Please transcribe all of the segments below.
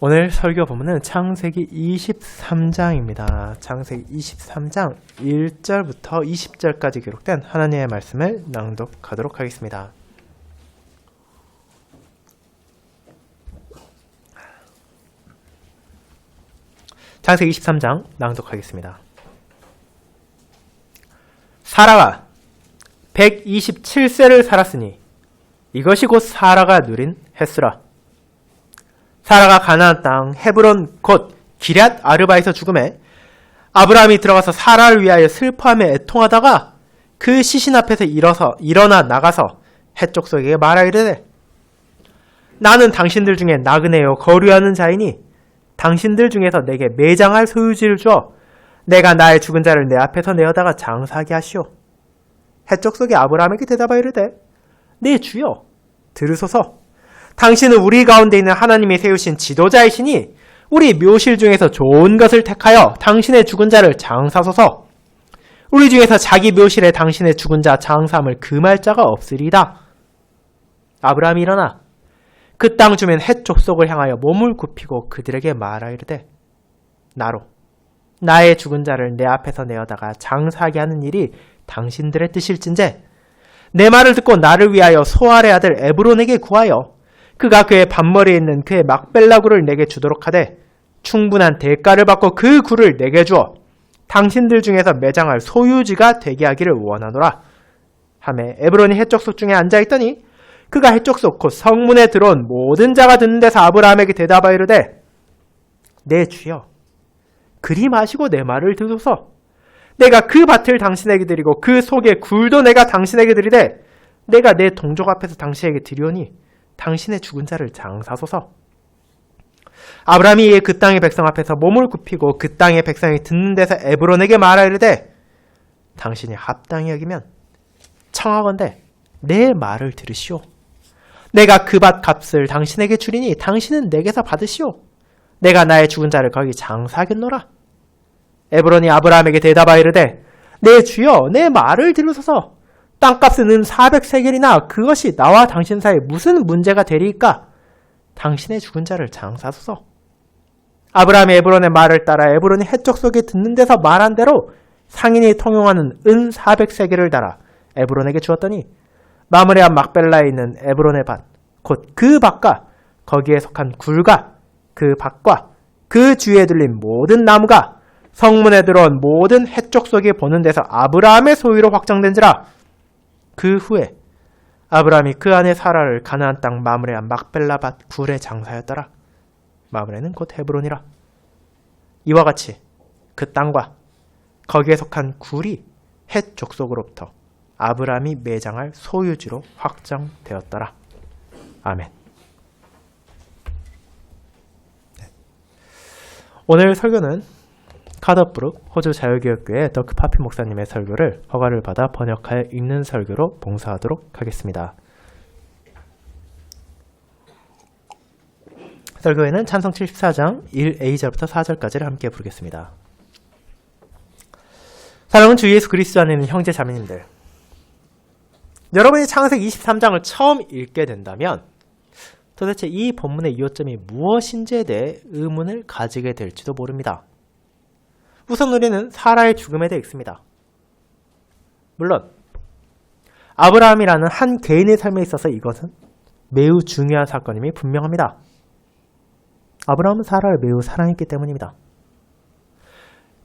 오늘 설교 본문은 창세기 23장입니다. 창세기 23장 1절부터 20절까지 기록된 하나님의 말씀을 낭독하도록 하겠습니다. 창세기 23장 낭독하겠습니다. 사라가 127세를 살았으니 이것이 곧 사라가 누린 햇수라. 사라가 가나안 땅 헤브론 곧 기럇 아르바에서 죽음에 아브라함이 들어가서 사라를 위하여 슬퍼하며 애통하다가 그 시신 앞에서 일어나 나가서 헷족속에게 말하이르되 나는 당신들 중에 나그네요 거류하는 자이니 당신들 중에서 내게 매장할 소유지를 주어 내가 나의 죽은 자를 내 앞에서 내어다가 장사하게 하시오. 헷족속이 아브라함에게 대답하이르되 네 주여 들으소서. 당신은 우리 가운데 있는 하나님이 세우신 지도자이시니 우리 묘실 중에서 좋은 것을 택하여 당신의 죽은 자를 장사소서. 우리 중에서 자기 묘실에 당신의 죽은 자 장사함을 금할 자가 없으리이다. 아브라함이 일어나 그 땅 주민 헷 족속을 향하여 몸을 굽히고 그들에게 말하이르되 나로 나의 죽은 자를 내 앞에서 내어다가 장사하게 하는 일이 당신들의 뜻일진데 내 말을 듣고 나를 위하여 소알의 아들 에브론에게 구하여 그가 그의 밭머리에 있는 그의 막벨라 굴을 내게 주도록 하되 충분한 대가를 받고 그 굴을 내게 주어 당신들 중에서 매장할 소유지가 되게 하기를 원하노라. 하매 에브론이 헷족속 중에 앉아있더니 그가 헷족속 곧 성문에 들어온 모든 자가 듣는 데서 아브라함에게 대답하이르되 내 주여 그리 마시고 내 말을 들으소서. 내가 그 밭을 당신에게 드리고 그 속의 굴도 내가 당신에게 드리되 내가 내 동족 앞에서 당신에게 드리오니 당신의 죽은 자를 장사소서. 아브라함이 이에 그 땅의 백성 앞에서 몸을 굽히고 그 땅의 백성이 듣는 데서 에브론에게 말하이르되 당신이 합당히 여기면 청하건대 내 말을 들으시오. 내가 그 밭 값을 당신에게 주리니 당신은 내게서 받으시오. 내가 나의 죽은 자를 거기 장사하겠노라. 에브론이 아브라함에게 대답하이르되 내 주여 내 말을 들으소서. 땅값은 은 400세겔이나 그것이 나와 당신 사이에 무슨 문제가 되리이까? 당신의 죽은 자를 장사소서. 아브라함이 에브론의 말을 따라 에브론이 헷족속에 듣는 데서 말한 대로 상인이 통용하는 은 400세겔을 달아 에브론에게 주었더니 마므레한 막벨라에 있는 에브론의 밭 곧 그 밭과 거기에 속한 굴과 그 밭과 그 주위에 들린 모든 나무가 성문에 들어온 모든 헷족속이 보는 데서 아브라함의 소유로 확정된지라. 그 후에 아브라함이 그 아내 사라를 가나안 땅 마므레한 막벨라 밭 굴에 장사하였더라. 마므레는 곧 헤브론이라. 이와 같이 그 땅과 거기에 속한 굴이 헷 족속으로부터 아브라함이 매장할 소유지로 확정되었더라. 아멘. 오늘 설교는 카더브룩 호주 자유개혁교회 더크 파피 목사님의 설교를 허가를 받아 번역하여 읽는 설교로 봉사하도록 하겠습니다. 설교에는 찬송 74장 1A절부터 4절까지를 함께 부르겠습니다. 사랑하는 주 예수 그리스도 안에 있는 형제 자매님들, 여러분이 창세기 23장을 처음 읽게 된다면 도대체 이 본문의 요점이 무엇인지에 대해 의문을 가지게 될지도 모릅니다. 우선 우리는 사라의 죽음에 대해 읽습니다. 물론 아브라함이라는 한 개인의 삶에 있어서 이것은 매우 중요한 사건임이 분명합니다. 아브라함은 사라를 매우 사랑했기 때문입니다.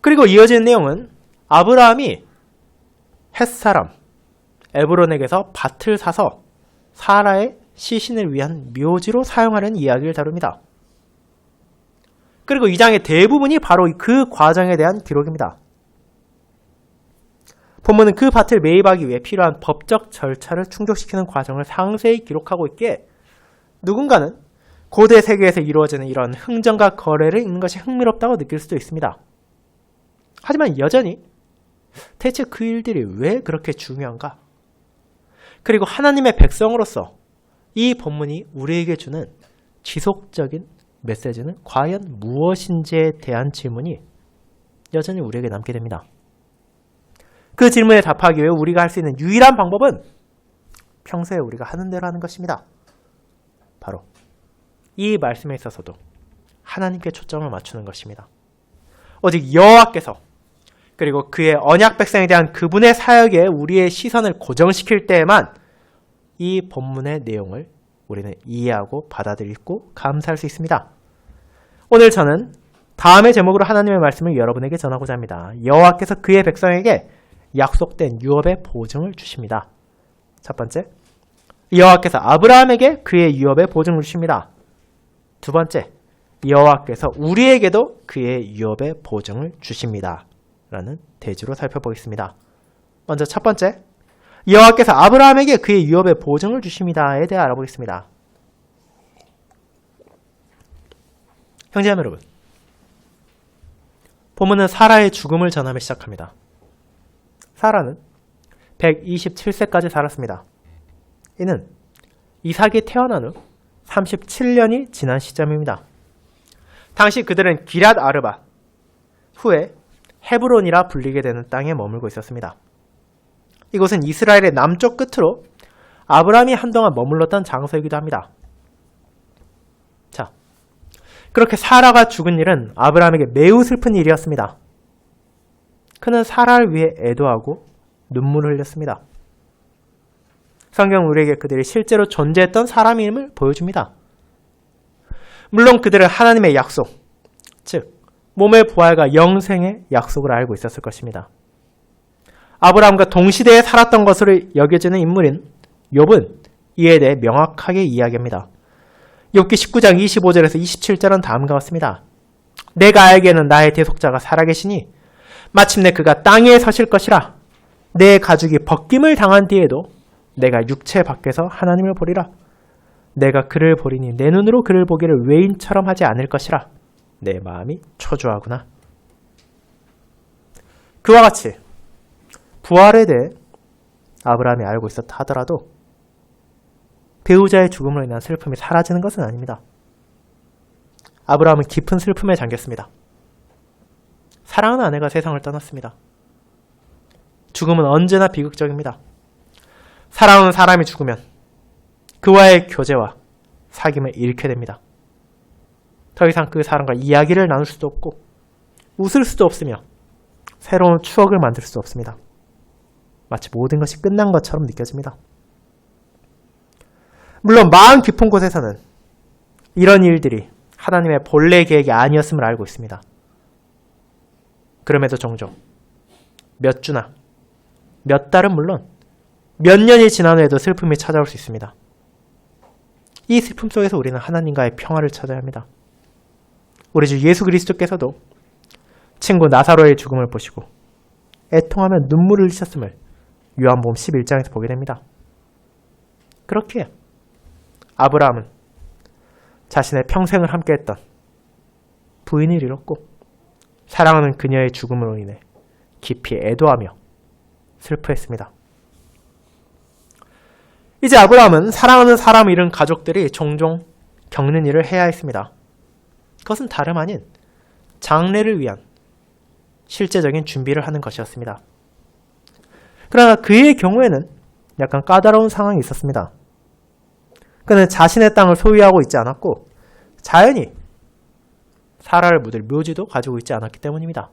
그리고 이어지는 내용은 아브라함이 햇사람 에브론에게서 밭을 사서 사라의 시신을 위한 묘지로 사용하려는 이야기를 다룹니다. 그리고 이 장의 대부분이 바로 그 과정에 대한 기록입니다. 본문은 그 밭을 매입하기 위해 필요한 법적 절차를 충족시키는 과정을 상세히 기록하고 있기에 누군가는 고대 세계에서 이루어지는 이런 흥정과 거래를 읽는 것이 흥미롭다고 느낄 수도 있습니다. 하지만 여전히 대체 그 일들이 왜 그렇게 중요한가? 그리고 하나님의 백성으로서 이 본문이 우리에게 주는 지속적인 메시지는 과연 무엇인지에 대한 질문이 여전히 우리에게 남게 됩니다. 그 질문에 답하기 위해 우리가 할 수 있는 유일한 방법은 평소에 우리가 하는 대로 하는 것입니다. 바로 이 말씀에 있어서도 하나님께 초점을 맞추는 것입니다. 오직 여호와께서 그리고 그의 언약 백성에 대한 그분의 사역에 우리의 시선을 고정시킬 때에만 이 본문의 내용을 우리는 이해하고 받아들이고 감사할 수 있습니다. 오늘 저는 다음의 제목으로 하나님의 말씀을 여러분에게 전하고자 합니다. 여호와께서 그의 백성에게 약속된 유업의 보증을 주십니다. 첫 번째, 여호와께서 아브라함에게 그의 유업의 보증을 주십니다. 두 번째, 여호와께서 우리에게도 그의 유업의 보증을 주십니다. 라는 대주로 살펴보겠습니다. 먼저 첫 번째, 여호와께서 아브라함에게 그의 유업의 보증을 주십니다에 대해 알아보겠습니다. 형제자매 여러분, 본문은 사라의 죽음을 전하며 시작합니다. 사라는 127세까지 살았습니다. 이는 이삭이 태어난 후 37년이 지난 시점입니다. 당시 그들은 기럇 아르바, 후에 헤브론이라 불리게 되는 땅에 머물고 있었습니다. 이곳은 이스라엘의 남쪽 끝으로 아브라함이 한동안 머물렀던 장소이기도 합니다. 자, 그렇게 사라가 죽은 일은 아브라함에게 매우 슬픈 일이었습니다. 그는 사라를 위해 애도하고 눈물을 흘렸습니다. 성경은 우리에게 그들이 실제로 존재했던 사람임을 보여줍니다. 물론 그들은 하나님의 약속, 즉 몸의 부활과 영생의 약속을 알고 있었을 것입니다. 아브라함과 동시대에 살았던 것으로 여겨지는 인물인 욥은 이에 대해 명확하게 이야기합니다. 욥기 19장 25절에서 27절은 다음과 같습니다. 내가 알기에는 나의 대속자가 살아계시니 마침내 그가 땅에 서실 것이라. 내 가죽이 벗김을 당한 뒤에도 내가 육체 밖에서 하나님을 보리라. 내가 그를 보리니 내 눈으로 그를 보기를 외인처럼 하지 않을 것이라. 내 마음이 초조하구나. 그와 같이 부활에 대해 아브라함이 알고 있었다 하더라도 배우자의 죽음으로 인한 슬픔이 사라지는 것은 아닙니다. 아브라함은 깊은 슬픔에 잠겼습니다. 사랑하는 아내가 세상을 떠났습니다. 죽음은 언제나 비극적입니다. 사랑하는 사람이 죽으면 그와의 교제와 사귐을 잃게 됩니다. 더 이상 그 사람과 이야기를 나눌 수도 없고 웃을 수도 없으며 새로운 추억을 만들 수 없습니다. 마치 모든 것이 끝난 것처럼 느껴집니다. 물론 마음 깊은 곳에서는 이런 일들이 하나님의 본래 계획이 아니었음을 알고 있습니다. 그럼에도 종종 몇 주나 몇 달은 물론 몇 년이 지난 후에도 슬픔이 찾아올 수 있습니다. 이 슬픔 속에서 우리는 하나님과의 평화를 찾아야 합니다. 우리 주 예수 그리스도께서도 친구 나사로의 죽음을 보시고 애통하며 눈물을 흘리셨음을 요한복음 11장에서 보게 됩니다. 그렇기에 아브라함은 자신의 평생을 함께했던 부인을 잃었고 사랑하는 그녀의 죽음으로 인해 깊이 애도하며 슬퍼했습니다. 이제 아브라함은 사랑하는 사람을 잃은 가족들이 종종 겪는 일을 해야 했습니다. 그것은 다름 아닌 장례를 위한 실제적인 준비를 하는 것이었습니다. 그러나 그의 경우에는 약간 까다로운 상황이 있었습니다. 그는 자신의 땅을 소유하고 있지 않았고 자연히 사라를 묻을 묘지도 가지고 있지 않았기 때문입니다.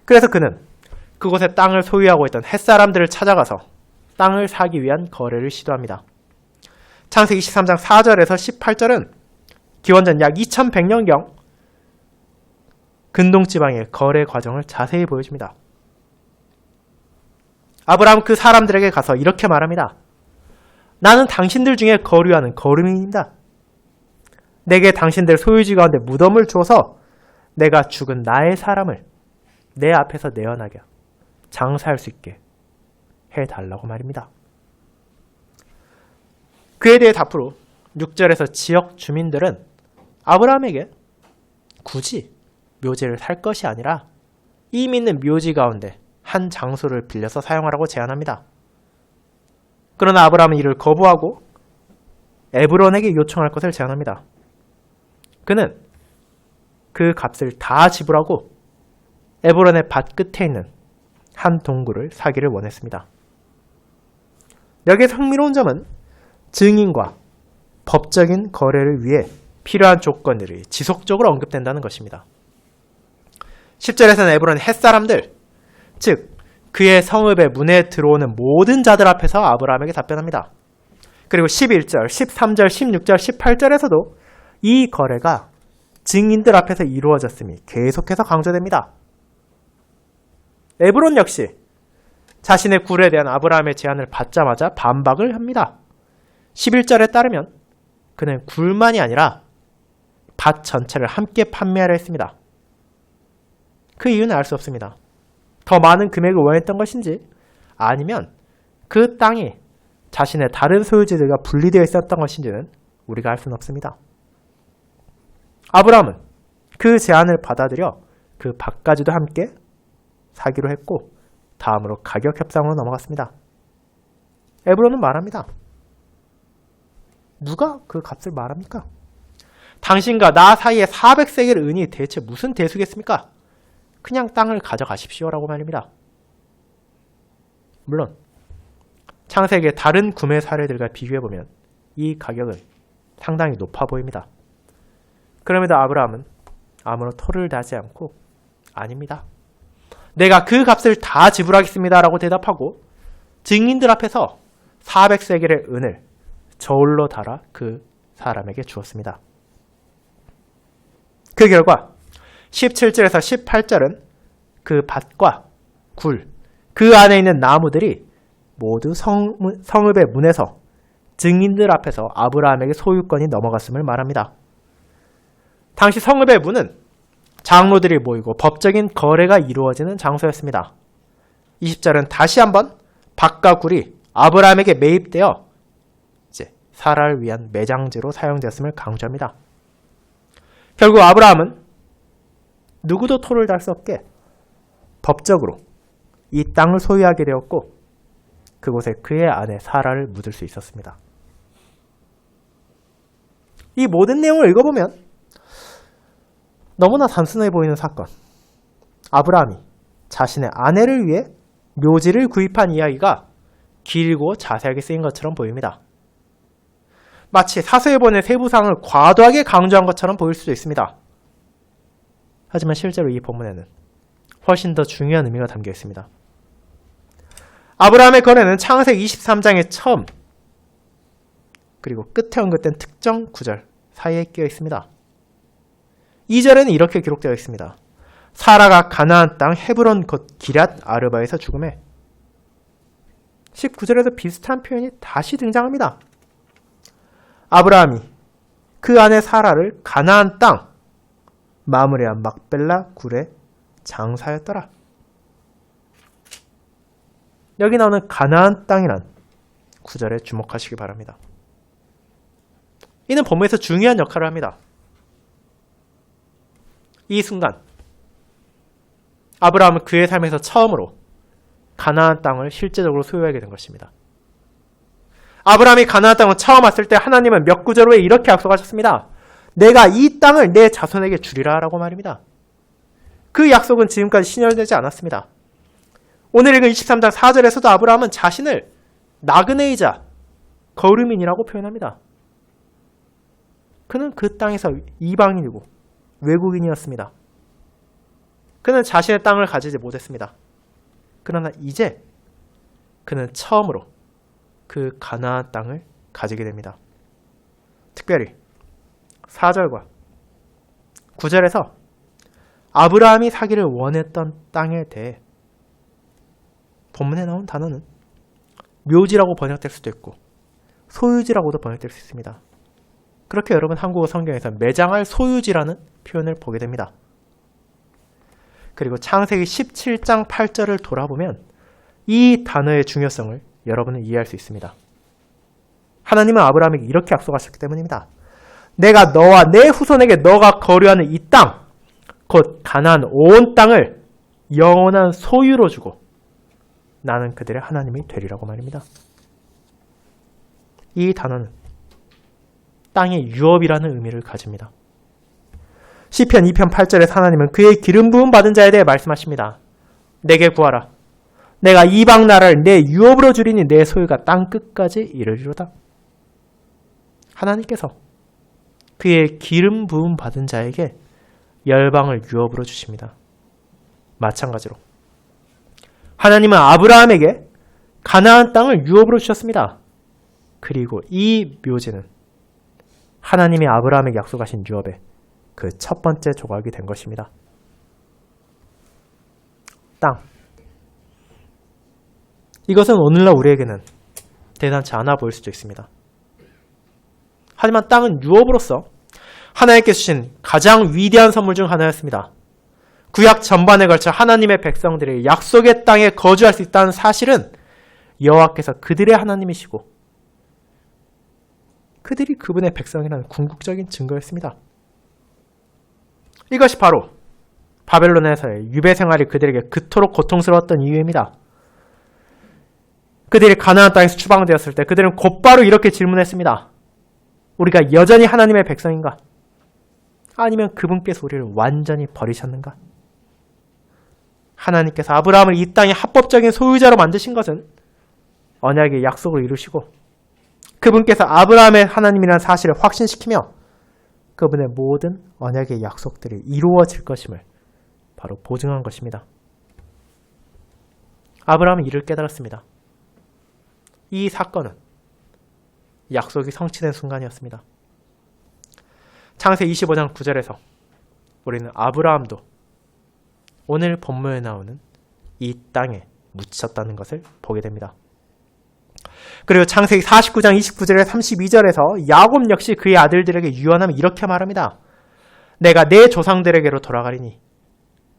그래서 그는 그곳에 땅을 소유하고 있던 햇사람들을 찾아가서 땅을 사기 위한 거래를 시도합니다. 창세기 23장 4절에서 18절은 기원전 약 2100년경 근동지방의 거래 과정을 자세히 보여줍니다. 아브라함은 그 사람들에게 가서 이렇게 말합니다. 나는 당신들 중에 거류하는 거류민입니다. 내게 당신들 소유지 가운데 무덤을 줘서 내가 죽은 나의 사람을 내 앞에서 내어나게 장사할 수 있게 해달라고 말입니다. 그에 대해 답으로 6절에서 지역 주민들은 아브라함에게 굳이 묘지를 살 것이 아니라 이미 있는 묘지 가운데 한 장소를 빌려서 사용하라고 제안합니다. 그러나 아브라함은 이를 거부하고 에브론에게 요청할 것을 제안합니다. 그는 그 값을 다 지불하고 에브론의 밭 끝에 있는 한 동굴을 사기를 원했습니다. 여기에서 흥미로운 점은 증인과 법적인 거래를 위해 필요한 조건들이 지속적으로 언급된다는 것입니다. 10절에서는 에브론의 햇사람들, 즉 그의 성읍의 문에 들어오는 모든 자들 앞에서 아브라함에게 답변합니다. 그리고 11절, 13절, 16절, 18절에서도 이 거래가 증인들 앞에서 이루어졌음이 계속해서 강조됩니다. 에브론 역시 자신의 굴에 대한 아브라함의 제안을 받자마자 반박을 합니다. 11절에 따르면 그는 굴만이 아니라 밭 전체를 함께 판매하려 했습니다. 그 이유는 알 수 없습니다. 더 많은 금액을 원했던 것인지 아니면 그 땅이 자신의 다른 소유지들과 분리되어 있었던 것인지는 우리가 알 수는 없습니다. 아브라함은 그 제안을 받아들여 그 밭까지도 함께 사기로 했고 다음으로 가격 협상으로 넘어갔습니다. 에브론은 말합니다. 누가 그 값을 말합니까? 당신과 나 사이에 400세겔 은이 대체 무슨 대수겠습니까? 그냥 땅을 가져가십시오라고 말입니다. 물론 창세기의 다른 구매 사례들과 비교해보면 이 가격은 상당히 높아 보입니다. 그럼에도 아브라함은 아무런 토를 다지 않고 아닙니다. 내가 그 값을 다 지불하겠습니다 라고 대답하고 증인들 앞에서 400세겔의 은을 저울로 달아 그 사람에게 주었습니다. 그 결과 17절에서 18절은 그 밭과 굴, 그 안에 있는 나무들이 모두 성읍의 문에서 증인들 앞에서 아브라함에게 소유권이 넘어갔음을 말합니다. 당시 성읍의 문은 장로들이 모이고 법적인 거래가 이루어지는 장소였습니다. 20절은 다시 한번 밭과 굴이 아브라함에게 매입되어 이제 사라를 위한 매장지로 사용되었음을 강조합니다. 결국 아브라함은 누구도 토를 달 수 없게 법적으로 이 땅을 소유하게 되었고 그곳에 그의 아내 사라를 묻을 수 있었습니다. 이 모든 내용을 읽어보면 너무나 단순해 보이는 사건. 아브라함이 자신의 아내를 위해 묘지를 구입한 이야기가 길고 자세하게 쓰인 것처럼 보입니다. 마치 사서에 보낸 세부사항을 과도하게 강조한 것처럼 보일 수도 있습니다. 하지만 실제로 이 본문에는 훨씬 더 중요한 의미가 담겨 있습니다. 아브라함의 거래는 창세기 23장의 처음 그리고 끝에 언급된 특정 구절 사이에 끼어 있습니다. 2절에는 이렇게 기록되어 있습니다. 사라가 가나안 땅 헤브론 곧 기럇 아르바에서 죽음에 19절에도 비슷한 표현이 다시 등장합니다. 아브라함이 그 아내 사라를 가나안 땅 마므레아 막벨라 굴에 장사였더라. 여기 나오는 가나안 땅이란 구절에 주목하시기 바랍니다. 이는 본문에서 중요한 역할을 합니다. 이 순간 아브라함은 그의 삶에서 처음으로 가나안 땅을 실제적으로 소유하게 된 것입니다. 아브라함이 가나안 땅을 처음 왔을 때 하나님은 몇 구절 후에 이렇게 약속하셨습니다. 내가 이 땅을 내 자손에게 주리라 라고 말입니다. 그 약속은 지금까지 신열되지 않았습니다. 오늘 읽은 23장 4절에서도 아브라함은 자신을 나그네이자 거류민이라고 표현합니다. 그는 그 땅에서 이방인이고 외국인이었습니다. 그는 자신의 땅을 가지지 못했습니다. 그러나 이제 그는 처음으로 그 가나안 땅을 가지게 됩니다. 특별히 4절과 9절에서 아브라함이 사기를 원했던 땅에 대해 본문에 나온 단어는 묘지라고 번역될 수도 있고 소유지라고도 번역될 수 있습니다. 그렇게 여러분 한국어 성경에서 매장할 소유지라는 표현을 보게 됩니다. 그리고 창세기 17장 8절을 돌아보면 이 단어의 중요성을 여러분은 이해할 수 있습니다. 하나님은 아브라함에게 이렇게 약속하셨기 때문입니다. 내가 너와 내 후손에게 너가 거류하는 이 땅, 곧 가나안 온 땅을 영원한 소유로 주고 나는 그들의 하나님이 되리라고 말입니다. 이 단어는 땅의 유업이라는 의미를 가집니다. 시편 2편 8절에 하나님은 그의 기름 부음 받은 자에 대해 말씀하십니다. 내게 구하라. 내가 이방 나라를 내 유업으로 주리니 내 소유가 땅 끝까지 이르리로다. 하나님께서 그의 기름 부음 받은 자에게 열방을 유업으로 주십니다. 마찬가지로 하나님은 아브라함에게 가나안 땅을 유업으로 주셨습니다. 그리고 이 묘지는 하나님이 아브라함에게 약속하신 유업의 그 첫 번째 조각이 된 것입니다. 땅. 이것은 오늘날 우리에게는 대단치 않아 보일 수도 있습니다. 하지만 땅은 유업으로서 하나님께서 주신 가장 위대한 선물 중 하나였습니다. 구약 전반에 걸쳐 하나님의 백성들이 약속의 땅에 거주할 수 있다는 사실은 여호와께서 그들의 하나님이시고 그들이 그분의 백성이라는 궁극적인 증거였습니다. 이것이 바로 바벨론에서의 유배 생활이 그들에게 그토록 고통스러웠던 이유입니다. 그들이 가나안 땅에서 추방되었을 때 그들은 곧바로 이렇게 질문했습니다. 우리가 여전히 하나님의 백성인가? 아니면 그분께서 우리를 완전히 버리셨는가? 하나님께서 아브라함을 이 땅의 합법적인 소유자로 만드신 것은 언약의 약속을 이루시고 그분께서 아브라함의 하나님이라는 사실을 확신시키며 그분의 모든 언약의 약속들이 이루어질 것임을 바로 보증한 것입니다. 아브라함은 이를 깨달았습니다. 이 사건은 약속이 성취된 순간이었습니다. 창세기 25장 9절에서 우리는 아브라함도 오늘 본문에 나오는 이 땅에 묻혔다는 것을 보게 됩니다. 그리고 창세기 49장 29절에 32절에서 야곱 역시 그의 아들들에게 유언하며 이렇게 말합니다. 내가 내 조상들에게로 돌아가리니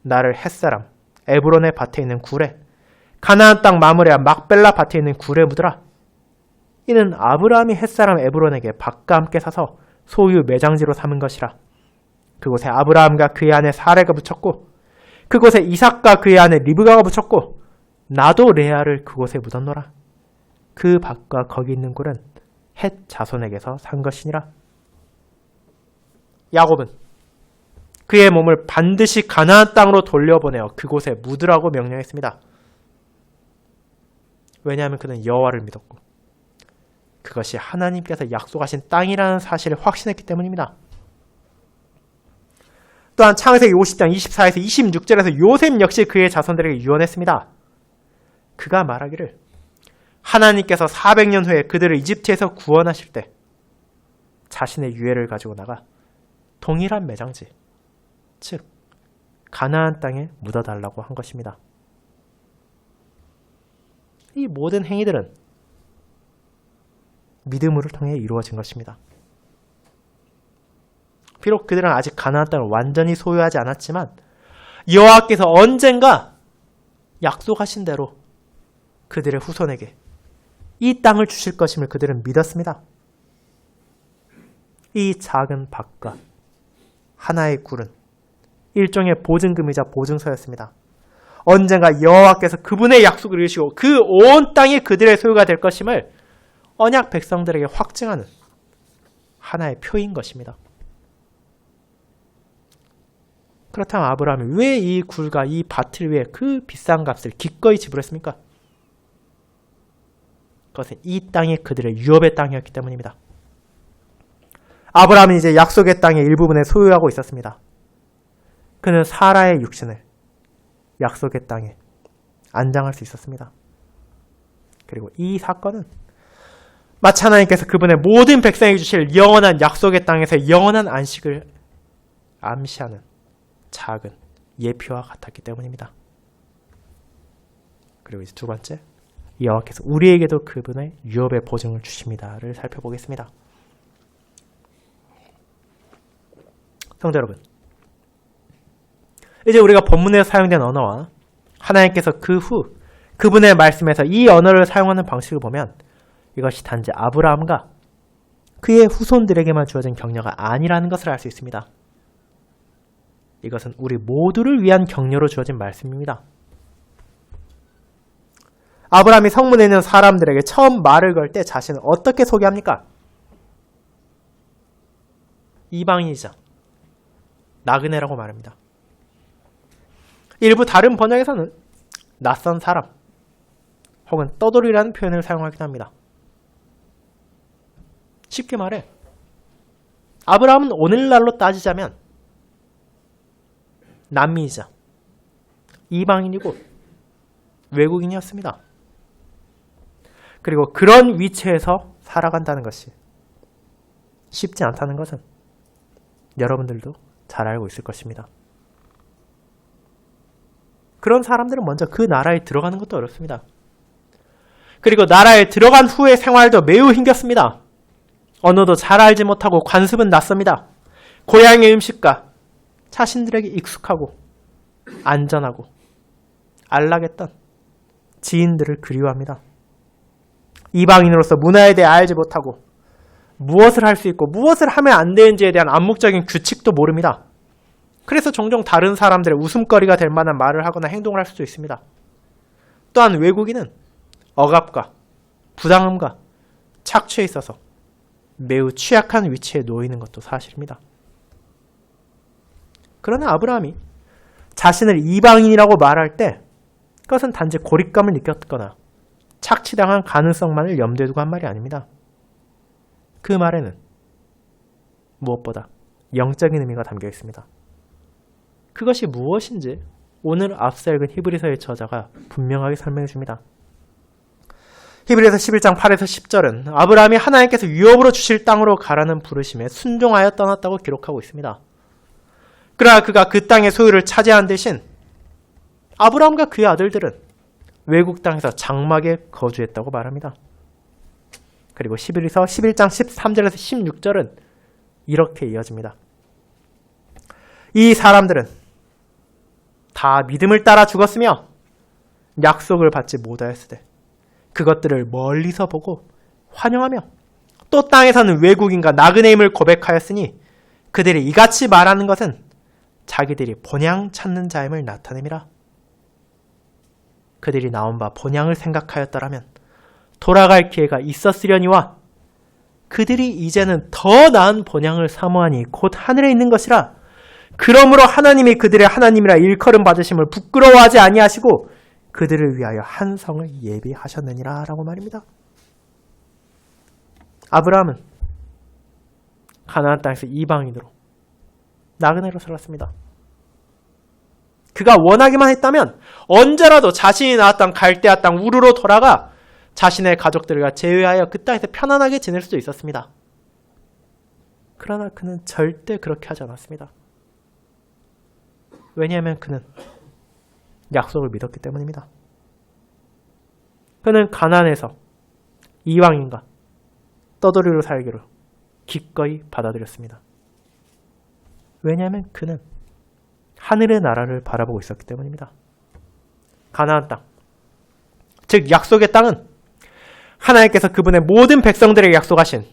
나를 햇사람 에브론의 밭에 있는 굴에 가나안 땅 마므레아 막벨라 밭에 있는 굴에 묻으라. 이는 아브라함이 햇사람 에브론에게 밭과 함께 사서 소유 매장지로 삼은 것이라. 그곳에 아브라함과 그의 아내 사레가 묻혔고 그곳에 이삭과 그의 아내 리브가가 묻혔고 나도 레아를 그곳에 묻었노라. 그 밭과 거기 있는 굴은 헷 자손에게서 산 것이니라. 야곱은 그의 몸을 반드시 가나안 땅으로 돌려보내어 그곳에 묻으라고 명령했습니다. 왜냐하면 그는 여호와를 믿었고 그것이 하나님께서 약속하신 땅이라는 사실을 확신했기 때문입니다. 또한 창세기 50장 24에서 26절에서 요셉 역시 그의 자손들에게 유언했습니다. 그가 말하기를 하나님께서 400년 후에 그들을 이집트에서 구원하실 때 자신의 유해를 가지고 나가 동일한 매장지, 즉 가나안 땅에 묻어달라고 한 것입니다. 이 모든 행위들은 믿음으로 통해 이루어진 것입니다. 비록 그들은 아직 가나안 땅을 완전히 소유하지 않았지만 여호와께서 언젠가 약속하신 대로 그들의 후손에게 이 땅을 주실 것임을 그들은 믿었습니다. 이 작은 밭과 하나의 굴은 일종의 보증금이자 보증서였습니다. 언젠가 여호와께서 그분의 약속을 이루시고 그 온 땅이 그들의 소유가 될 것임을 언약 백성들에게 확증하는 하나의 표인 것입니다. 그렇다면 아브라함이 왜 이 굴과 이 밭을 위해 그 비싼 값을 기꺼이 지불했습니까? 그것은 이 땅이 그들의 유업의 땅이었기 때문입니다. 아브라함은 이제 약속의 땅의 일부분을 소유하고 있었습니다. 그는 사라의 육신을 약속의 땅에 안장할 수 있었습니다. 그리고 이 사건은 마치 하나님께서 그분의 모든 백성에게 주실 영원한 약속의 땅에서 영원한 안식을 암시하는 작은 예표와 같았기 때문입니다. 그리고 이제 두 번째, 여호와께서 우리에게도 그분의 유업의 보증을 주십니다를 살펴보겠습니다. 성도 여러분, 이제 우리가 본문에서 사용된 언어와 하나님께서 그 후 그분의 말씀에서 이 언어를 사용하는 방식을 보면 이것이 단지 아브라함과 그의 후손들에게만 주어진 격려가 아니라는 것을 알 수 있습니다. 이것은 우리 모두를 위한 격려로 주어진 말씀입니다. 아브라함이 성문에 있는 사람들에게 처음 말을 걸 때 자신을 어떻게 소개합니까? 이방인이자 나그네라고 말합니다. 일부 다른 번역에서는 낯선 사람 혹은 떠돌이라는 표현을 사용하기도 합니다. 쉽게 말해 아브라함은 오늘날로 따지자면 난민이자 이방인이고 외국인이었습니다. 그리고 그런 위치에서 살아간다는 것이 쉽지 않다는 것은 여러분들도 잘 알고 있을 것입니다. 그런 사람들은 먼저 그 나라에 들어가는 것도 어렵습니다. 그리고 나라에 들어간 후의 생활도 매우 힘겹습니다. 언어도 잘 알지 못하고 관습은 낯섭니다. 고향의 음식과 자신들에게 익숙하고 안전하고 안락했던 지인들을 그리워합니다. 이방인으로서 문화에 대해 알지 못하고 무엇을 할 수 있고 무엇을 하면 안 되는지에 대한 암묵적인 규칙도 모릅니다. 그래서 종종 다른 사람들의 웃음거리가 될 만한 말을 하거나 행동을 할 수도 있습니다. 또한 외국인은 억압과 부당함과 착취에 있어서 매우 취약한 위치에 놓이는 것도 사실입니다. 그러나 아브라함이 자신을 이방인이라고 말할 때 그것은 단지 고립감을 느꼈거나 착취당한 가능성만을 염두에 두고 한 말이 아닙니다. 그 말에는 무엇보다 영적인 의미가 담겨 있습니다. 그것이 무엇인지 오늘 앞서 읽은 히브리서의 저자가 분명하게 설명해 줍니다. 히브리서 11장 8에서 10절은 아브라함이 하나님께서 유업으로 주실 땅으로 가라는 부르심에 순종하여 떠났다고 기록하고 있습니다. 그러나 그가 그 땅의 소유를 차지한 대신 아브라함과 그의 아들들은 외국 땅에서 장막에 거주했다고 말합니다. 그리고 히브리서 11장 13절에서 16절은 이렇게 이어집니다. 이 사람들은 다 믿음을 따라 죽었으며 약속을 받지 못하였으되 그것들을 멀리서 보고 환영하며 또 땅에 사는 외국인과 나그네임을 고백하였으니 그들이 이같이 말하는 것은 자기들이 본향 찾는 자임을 나타냄이라. 그들이 나온 바 본향을 생각하였더라면 돌아갈 기회가 있었으려니와 그들이 이제는 더 나은 본향을 사모하니 곧 하늘에 있는 것이라. 그러므로 하나님이 그들의 하나님이라 일컬음 받으심을 부끄러워하지 아니하시고 그들을 위하여 한 성을 예비하셨느니라 라고 말입니다. 아브라함은 가나안 땅에서 이방인으로 나그네로 살았습니다. 그가 원하기만 했다면 언제라도 자신이 나왔던 갈대아 땅 우르로 돌아가 자신의 가족들과 제외하여 그 땅에서 편안하게 지낼 수도 있었습니다. 그러나 그는 절대 그렇게 하지 않았습니다. 왜냐하면 그는 약속을 믿었기 때문입니다. 그는 가나안에서 이방인과 떠돌이로 살기로 기꺼이 받아들였습니다. 왜냐하면 그는 하늘의 나라를 바라보고 있었기 때문입니다. 가나안 땅, 즉 약속의 땅은 하나님께서 그분의 모든 백성들에게 약속하신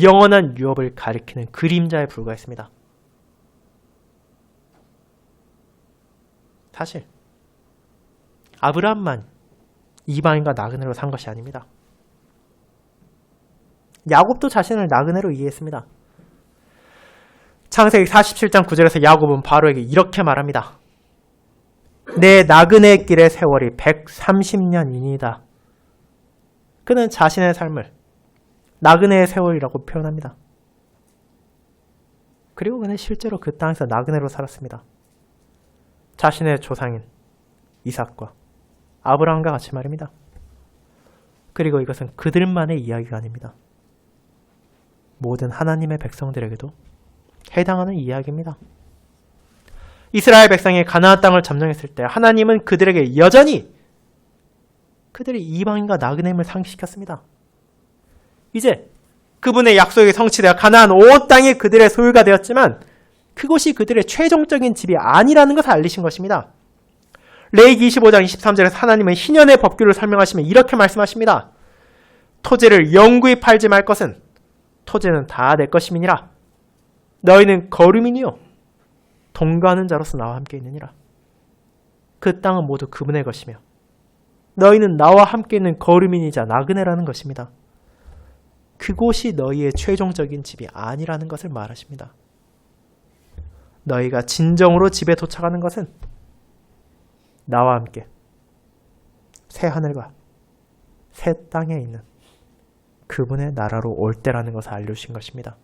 영원한 유업을 가리키는 그림자에 불과했습니다. 사실 아브라함만 이방인과 나그네로 산 것이 아닙니다. 야곱도 자신을 나그네로 이해했습니다. 창세기 47장 9절에서 야곱은 바로에게 이렇게 말합니다. 내 나그네 길의 세월이 130년이니이다. 그는 자신의 삶을 나그네의 세월이라고 표현합니다. 그리고 그는 실제로 그 땅에서 나그네로 살았습니다. 자신의 조상인 이삭과 아브라함과 같이 말입니다. 그리고 이것은 그들만의 이야기가 아닙니다. 모든 하나님의 백성들에게도 해당하는 이야기입니다. 이스라엘 백성이 가나안 땅을 점령했을 때 하나님은 그들에게 여전히 그들이 이방인과 나그네임을 상기시켰습니다. 이제 그분의 약속이 성취되어 가나안 온 땅이 그들의 소유가 되었지만 그것이 그들의 최종적인 집이 아니라는 것을 알리신 것입니다. 레위기 25장 23절에서 하나님은 희년의 법규를 설명하시며 이렇게 말씀하십니다. 토지를 영구히 팔지 말 것은 토지는 다 내 것임이니라. 너희는 거류민이요 동거하는 자로서 나와 함께 있느니라. 그 땅은 모두 그분의 것이며 너희는 나와 함께 있는 거류민이자 나그네라는 것입니다. 그곳이 너희의 최종적인 집이 아니라는 것을 말하십니다. 너희가 진정으로 집에 도착하는 것은 나와 함께 새 하늘과 새 땅에 있는 그분의 나라로 올 때라는 것을 알려주신 것입니다.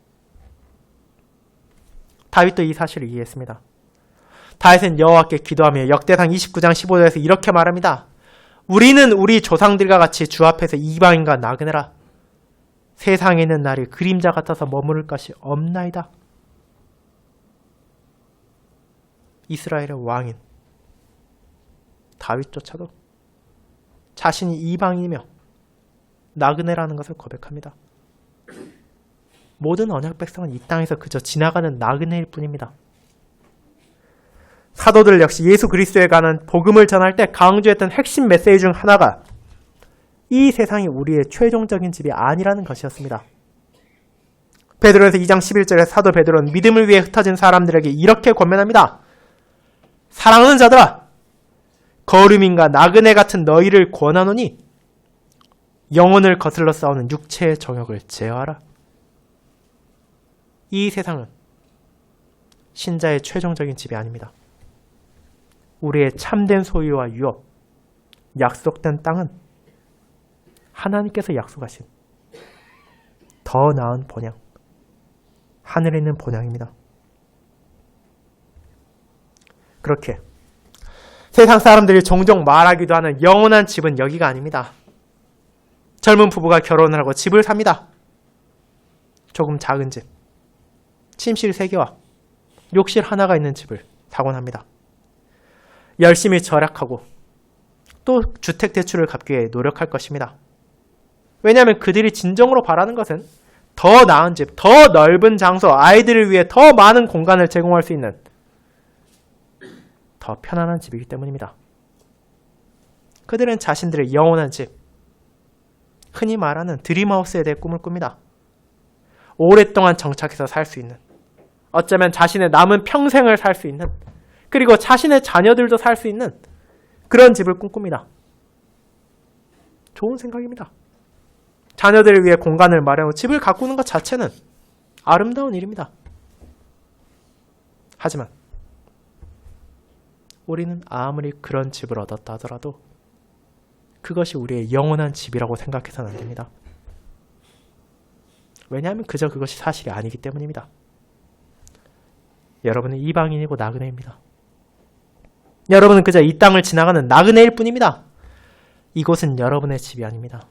다윗도 이 사실을 이해했습니다. 다윗은 여호와께 기도하며 역대상 29장 15절에서 이렇게 말합니다. 우리는 우리 조상들과 같이 주 앞에서 이방인과 나그네라. 세상에 있는 날이 그림자 같아서 머무를 것이 없나이다. 이스라엘의 왕인 다윗조차도 자신이 이방인이며 나그네라는 것을 고백합니다. 모든 언약 백성은 이 땅에서 그저 지나가는 나그네일 뿐입니다. 사도들 역시 예수 그리스도에 관한 복음을 전할 때 강조했던 핵심 메시지 중 하나가 이 세상이 우리의 최종적인 집이 아니라는 것이었습니다. 베드로전서 2장 11절에 사도 베드로는 믿음을 위해 흩어진 사람들에게 이렇게 권면합니다. 사랑하는 자들아, 거류민과 나그네 같은 너희를 권하노니 영혼을 거슬러 싸우는 육체의 정욕을 제어하라. 이 세상은 신자의 최종적인 집이 아닙니다. 우리의 참된 소유와 유업, 약속된 땅은 하나님께서 약속하신 더 나은 본향, 하늘에 있는 본향입니다. 그렇게 세상 사람들이 종종 말하기도 하는 영원한 집은 여기가 아닙니다. 젊은 부부가 결혼을 하고 집을 삽니다. 조금 작은 집, 침실 3개와 욕실 하나가 있는 집을 사곤 합니다. 열심히 절약하고 또 주택대출을 갚기 위해 노력할 것입니다. 왜냐하면 그들이 진정으로 바라는 것은 더 나은 집, 더 넓은 장소, 아이들을 위해 더 많은 공간을 제공할 수 있는 더 편안한 집이기 때문입니다. 그들은 자신들의 영원한 집, 흔히 말하는 드림하우스에 대해 꿈을 꿉니다. 오랫동안 정착해서 살 수 있는, 어쩌면 자신의 남은 평생을 살 수 있는, 그리고 자신의 자녀들도 살 수 있는 그런 집을 꿈꿉니다. 좋은 생각입니다. 자녀들을 위해 공간을 마련하고 집을 가꾸는 것 자체는 아름다운 일입니다. 하지만 우리는 아무리 그런 집을 얻었다 하더라도 그것이 우리의 영원한 집이라고 생각해서는 안 됩니다. 왜냐하면 그저 그것이 사실이 아니기 때문입니다. 여러분은 이방인이고 나그네입니다. 여러분은 그저 이 땅을 지나가는 나그네일 뿐입니다. 이곳은 여러분의 집이 아닙니다.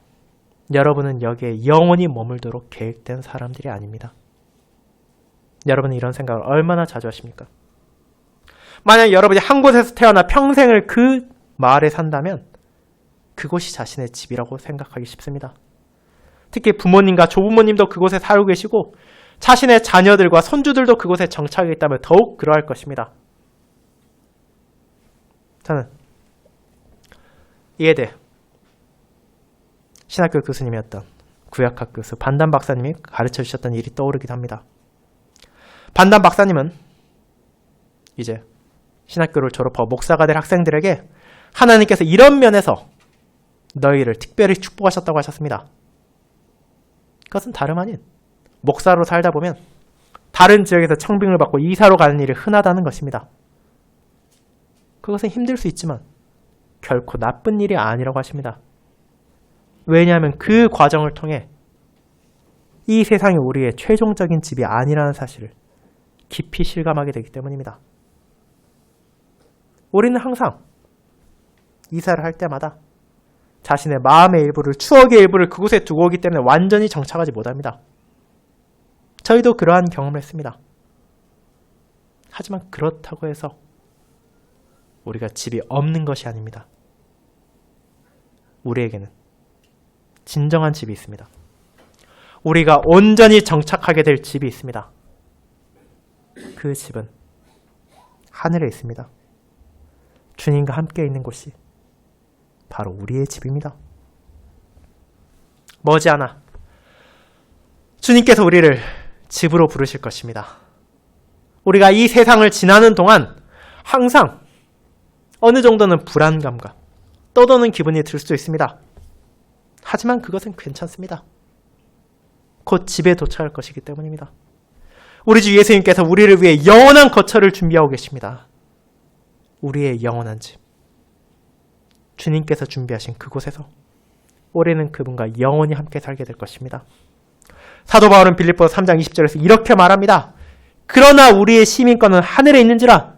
여러분은 여기에 영원히 머물도록 계획된 사람들이 아닙니다. 여러분은 이런 생각을 얼마나 자주 하십니까? 만약 여러분이 한 곳에서 태어나 평생을 그 마을에 산다면 그곳이 자신의 집이라고 생각하기 쉽습니다. 특히 부모님과 조부모님도 그곳에 살고 계시고 자신의 자녀들과 손주들도 그곳에 정착해 있다면 더욱 그러할 것입니다. 저는 이에 대해 신학교 교수님이었던 구약학 교수 반담 박사님이 가르쳐 주셨던 일이 떠오르기도 합니다. 반담 박사님은 이제 신학교를 졸업하고 목사가 될 학생들에게 하나님께서 이런 면에서 너희를 특별히 축복하셨다고 하셨습니다. 그것은 다름 아닌 목사로 살다 보면 다른 지역에서 청빙을 받고 이사로 가는 일이 흔하다는 것입니다. 그것은 힘들 수 있지만 결코 나쁜 일이 아니라고 하십니다. 왜냐하면 그 과정을 통해 이 세상이 우리의 최종적인 집이 아니라는 사실을 깊이 실감하게 되기 때문입니다. 우리는 항상 이사를 할 때마다 자신의 마음의 일부를, 추억의 일부를 그곳에 두고 오기 때문에 완전히 정착하지 못합니다. 저희도 그러한 경험을 했습니다. 하지만 그렇다고 해서 우리가 집이 없는 것이 아닙니다. 우리에게는 진정한 집이 있습니다. 우리가 온전히 정착하게 될 집이 있습니다. 그 집은 하늘에 있습니다. 주님과 함께 있는 곳이 바로 우리의 집입니다. 머지않아 주님께서 우리를 집으로 부르실 것입니다. 우리가 이 세상을 지나는 동안 항상 어느 정도는 불안감과 떠도는 기분이 들 수도 있습니다. 하지만 그것은 괜찮습니다. 곧 집에 도착할 것이기 때문입니다. 우리 주 예수님께서 우리를 위해 영원한 거처를 준비하고 계십니다. 우리의 영원한 집. 주님께서 준비하신 그곳에서 우리는 그분과 영원히 함께 살게 될 것입니다. 사도 바울은 빌립보서 3장 20절에서 이렇게 말합니다. 그러나 우리의 시민권은 하늘에 있는지라.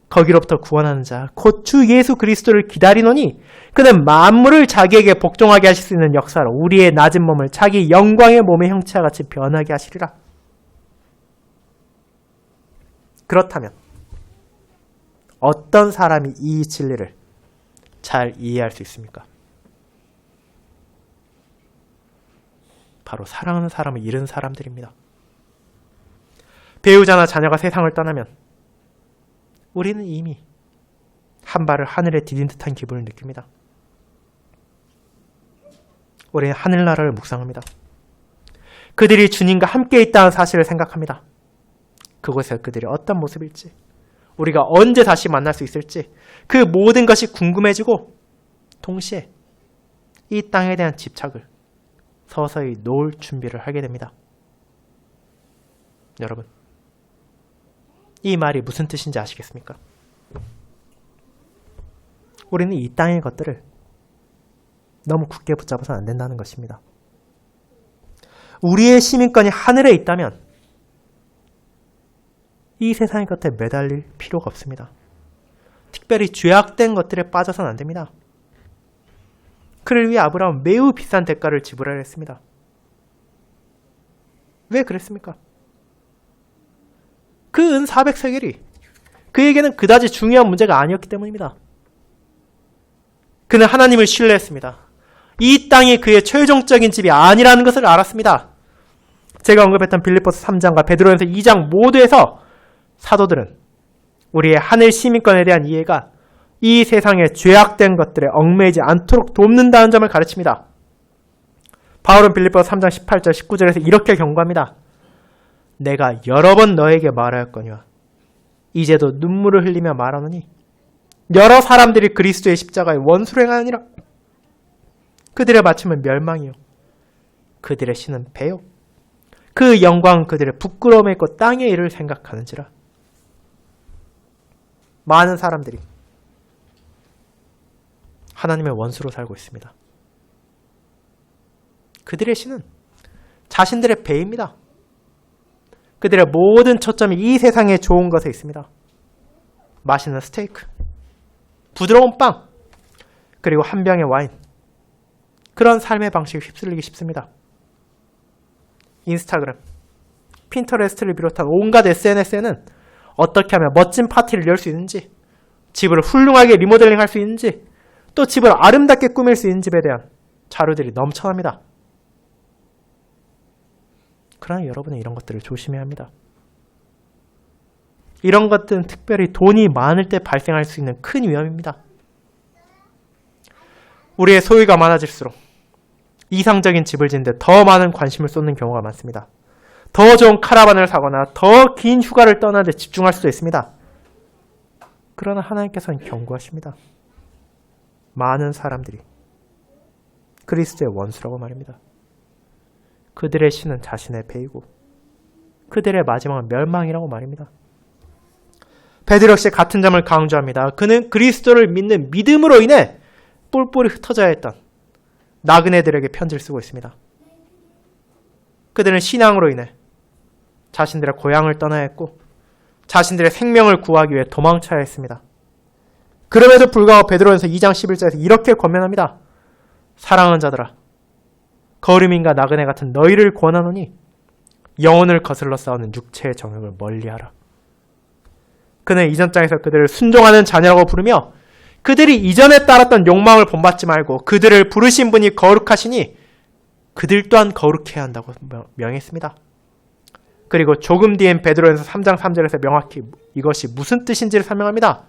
거기로부터 구원하는 자 곧 주 예수 그리스도를 기다리노니 그는 만물을 자기에게 복종하게 하실 수 있는 역사로 우리의 낮은 몸을 자기 영광의 몸의 형체와 같이 변하게 하시리라. 그렇다면 어떤 사람이 이 진리를 잘 이해할 수 있습니까? 바로 사랑하는 사람을 잃은 사람들입니다. 배우자나 자녀가 세상을 떠나면 우리는 이미 한 발을 하늘에 디딘 듯한 기분을 느낍니다. 우리는 하늘나라를 묵상합니다. 그들이 주님과 함께 있다는 사실을 생각합니다. 그곳에서 그들이 어떤 모습일지, 우리가 언제 다시 만날 수 있을지 그 모든 것이 궁금해지고 동시에 이 땅에 대한 집착을 서서히 놓을 준비를 하게 됩니다. 여러분, 이 말이 무슨 뜻인지 아시겠습니까? 우리는 이 땅의 것들을 너무 굳게 붙잡아서는 안 된다는 것입니다. 우리의 시민권이 하늘에 있다면 이 세상의 것에 매달릴 필요가 없습니다. 특별히 죄악된 것들에 빠져서는 안 됩니다. 그를 위해 아브라함은 매우 비싼 대가를 지불하려 했습니다. 왜 그랬습니까? 그 은 400세겔이 그에게는 그다지 중요한 문제가 아니었기 때문입니다. 그는 하나님을 신뢰했습니다. 이 땅이 그의 최종적인 집이 아니라는 것을 알았습니다. 제가 언급했던 빌립보서 3장과 베드로전서 2장 모두에서 사도들은 우리의 하늘 시민권에 대한 이해가 이 세상의 죄악된 것들에 얽매이지 않도록 돕는다는 점을 가르칩니다. 바울은 빌립보서 3장 18절 19절에서 이렇게 경고합니다. 내가 여러 번 너에게 말하였거니와 이제도 눈물을 흘리며 말하노니 여러 사람들이 그리스도의 십자가에 원수를 행하느니라. 그들의 마침은 멸망이요 그들의 신은 배요 그 영광은 그들의 부끄러움에 있고 땅의 일을 생각하는지라. 많은 사람들이 하나님의 원수로 살고 있습니다. 그들의 신은 자신들의 배입니다. 그들의 모든 초점이 이 세상의 좋은 것에 있습니다. 맛있는 스테이크, 부드러운 빵, 그리고 한 병의 와인. 그런 삶의 방식에 휩쓸리기 쉽습니다. 인스타그램, 핀터레스트를 비롯한 온갖 SNS에는 어떻게 하면 멋진 파티를 열 수 있는지, 집을 훌륭하게 리모델링 할 수 있는지, 또 집을 아름답게 꾸밀 수 있는 집에 대한 자료들이 넘쳐납니다. 그러나 여러분은 이런 것들을 조심해야 합니다. 이런 것들은 특별히 돈이 많을 때 발생할 수 있는 큰 위험입니다. 우리의 소유가 많아질수록 이상적인 집을 짓는데 더 많은 관심을 쏟는 경우가 많습니다. 더 좋은 카라반을 사거나 더 긴 휴가를 떠나는 데 집중할 수도 있습니다. 그러나 하나님께서는 경고하십니다. 많은 사람들이 그리스도의 원수라고 말입니다. 그들의 신은 자신의 배이고 그들의 마지막은 멸망이라고 말입니다. 베드로 역시 같은 점을 강조합니다. 그는 그리스도를 믿는 믿음으로 인해 뿔뿔이 흩어져야 했던 나그네들에게 편지를 쓰고 있습니다. 그들은 신앙으로 인해 자신들의 고향을 떠나야 했고 자신들의 생명을 구하기 위해 도망쳐야 했습니다. 그럼에도 불구하고 베드로전서 2장 11절에서 이렇게 권면합니다. 사랑하는 자들아, 거류민과 나그네 같은 너희를 권하노니 영혼을 거슬러 싸우는 육체의 정욕을 멀리하라. 그는 이전 장에서 그들을 순종하는 자녀라고 부르며 그들이 이전에 따랐던 욕망을 본받지 말고 그들을 부르신 분이 거룩하시니 그들 또한 거룩해야 한다고 명했습니다. 그리고 조금 뒤엔 베드로전서 3장 3절에서 명확히 이것이 무슨 뜻인지를 설명합니다.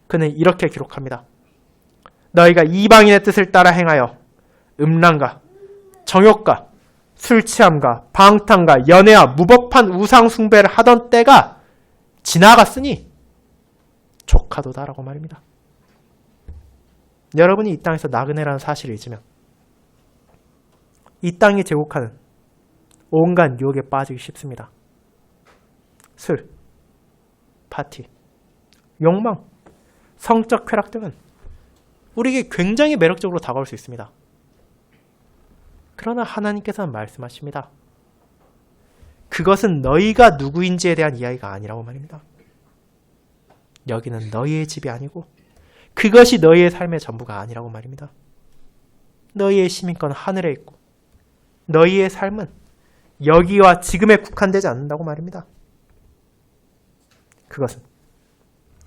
그는 이렇게 기록합니다. 너희가 이방인의 뜻을 따라 행하여 음란과 정욕과 술취함과 방탕과 연애와 무법한 우상 숭배를 하던 때가 지나갔으니 족하도다라고 말입니다. 여러분이 이 땅에서 나그네라는 사실을 잊으면 이 땅이 제공하는 온갖 유혹에 빠지기 쉽습니다. 술, 파티, 욕망, 성적 쾌락 등은 우리에게 굉장히 매력적으로 다가올 수 있습니다. 그러나 하나님께서는 말씀하십니다. 그것은 너희가 누구인지에 대한 이야기가 아니라고 말입니다. 여기는 너희의 집이 아니고 그것이 너희의 삶의 전부가 아니라고 말입니다. 너희의 시민권은 하늘에 있고 너희의 삶은 여기와 지금에 국한되지 않는다고 말입니다. 그것은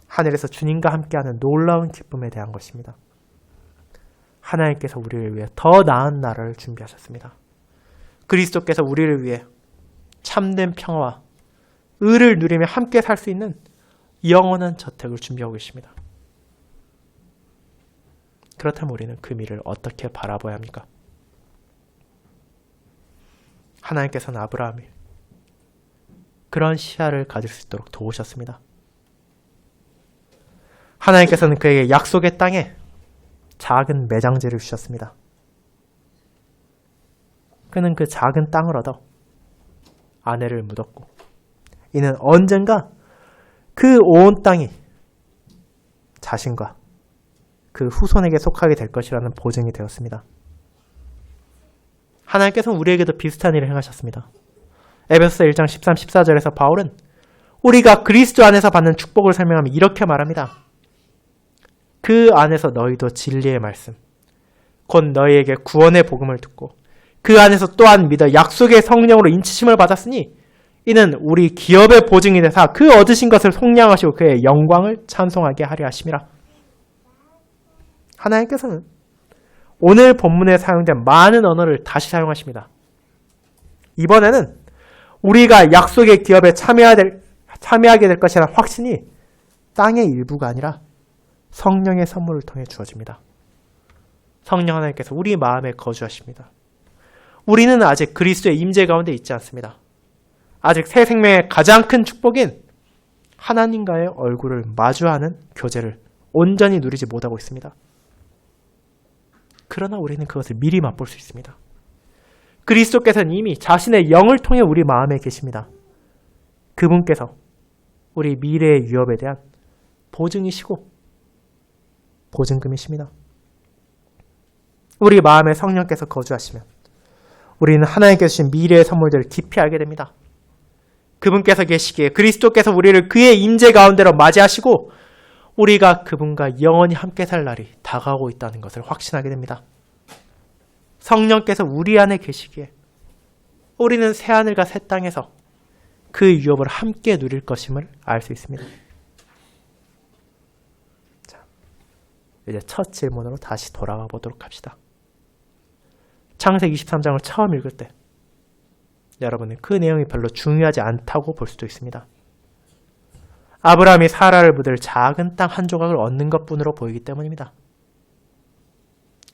하늘에서 주님과 함께하는 놀라운 기쁨에 대한 것입니다. 하나님께서 우리를 위해 더 나은 나라를 준비하셨습니다. 그리스도께서 우리를 위해 참된 평화와 의를 누리며 함께 살 수 있는 영원한 저택을 준비하고 계십니다. 그렇다면 우리는 그 미래를 어떻게 바라봐야 합니까? 하나님께서는 아브라함을 그런 시야를 가질 수 있도록 도우셨습니다. 하나님께서는 그에게 약속의 땅에 작은 매장지를 주셨습니다. 그는 그 작은 땅을 얻어 아내를 묻었고 이는 언젠가 그 온 땅이 자신과 그 후손에게 속하게 될 것이라는 보증이 되었습니다. 하나님께서는 우리에게도 비슷한 일을 행하셨습니다. 에베소서 1장 13, 14절에서 바울은 우리가 그리스도 안에서 받는 축복을 설명하며 이렇게 말합니다. 그 안에서 너희도 진리의 말씀, 곧 너희에게 구원의 복음을 듣고 그 안에서 또한 믿어 약속의 성령으로 인치심을 받았으니 이는 우리 기업의 보증이 되사 그 얻으신 것을 속량하시고 그의 영광을 찬송하게 하려 하심이라. 하나님께서는 오늘 본문에 사용된 많은 언어를 다시 사용하십니다. 이번에는 우리가 약속의 기업에 참여하게 될 것이라는 확신이 땅의 일부가 아니라 성령의 선물을 통해 주어집니다. 성령 하나님께서 우리 마음에 거주하십니다. 우리는 아직 그리스도의 임재 가운데 있지 않습니다. 아직 새 생명의 가장 큰 축복인 하나님과의 얼굴을 마주하는 교제를 온전히 누리지 못하고 있습니다. 그러나 우리는 그것을 미리 맛볼 수 있습니다. 그리스도께서는 이미 자신의 영을 통해 우리 마음에 계십니다. 그분께서 우리 미래의 유업에 대한 보증이시고 보증금이십니다. 우리 마음에 성령께서 거주하시면 우리는 하나님께서 주신 미래의 선물들을 깊이 알게 됩니다. 그분께서 계시기에 그리스도께서 우리를 그의 임재 가운데로 맞이하시고 우리가 그분과 영원히 함께 살 날이 다가오고 있다는 것을 확신하게 됩니다. 성령께서 우리 안에 계시기에 우리는 새하늘과 새 땅에서 그 유업을 함께 누릴 것임을 알 수 있습니다. 자, 이제 첫 질문으로 다시 돌아가 보도록 합시다. 창세기 23장을 처음 읽을 때 여러분은 그 내용이 별로 중요하지 않다고 볼 수도 있습니다. 아브라함이 사라를 묻을 작은 땅 한 조각을 얻는 것뿐으로 보이기 때문입니다.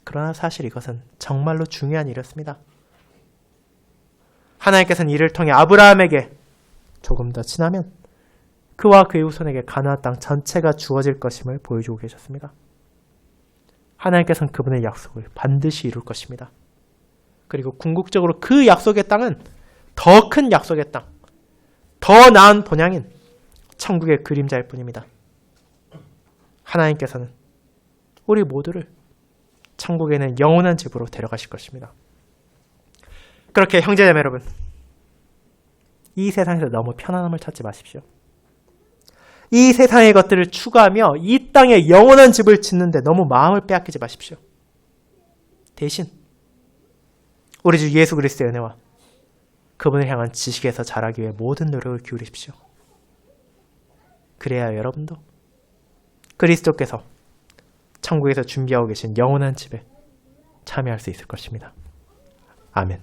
그러나 사실 이것은 정말로 중요한 일이었습니다. 하나님께서는 이를 통해 아브라함에게 조금 더 지나면 그와 그의 후손에게 가나안 땅 전체가 주어질 것임을 보여주고 계셨습니다. 하나님께서는 그분의 약속을 반드시 이룰 것입니다. 그리고 궁극적으로 그 약속의 땅은 더 큰 약속의 땅, 더 나은 본향인 천국의 그림자일 뿐입니다. 하나님께서는 우리 모두를 천국에는 영원한 집으로 데려가실 것입니다. 그렇게 형제자매 여러분, 이 세상에서 너무 편안함을 찾지 마십시오. 이 세상의 것들을 추구하며 이 땅에 영원한 집을 짓는데 너무 마음을 빼앗기지 마십시오. 대신 우리 주 예수 그리스도의 은혜와 그분을 향한 지식에서 자라기 위해 모든 노력을 기울이십시오. 그래야 여러분도 그리스도께서 천국에서 준비하고 계신 영원한 집에 참여할 수 있을 것입니다. 아멘.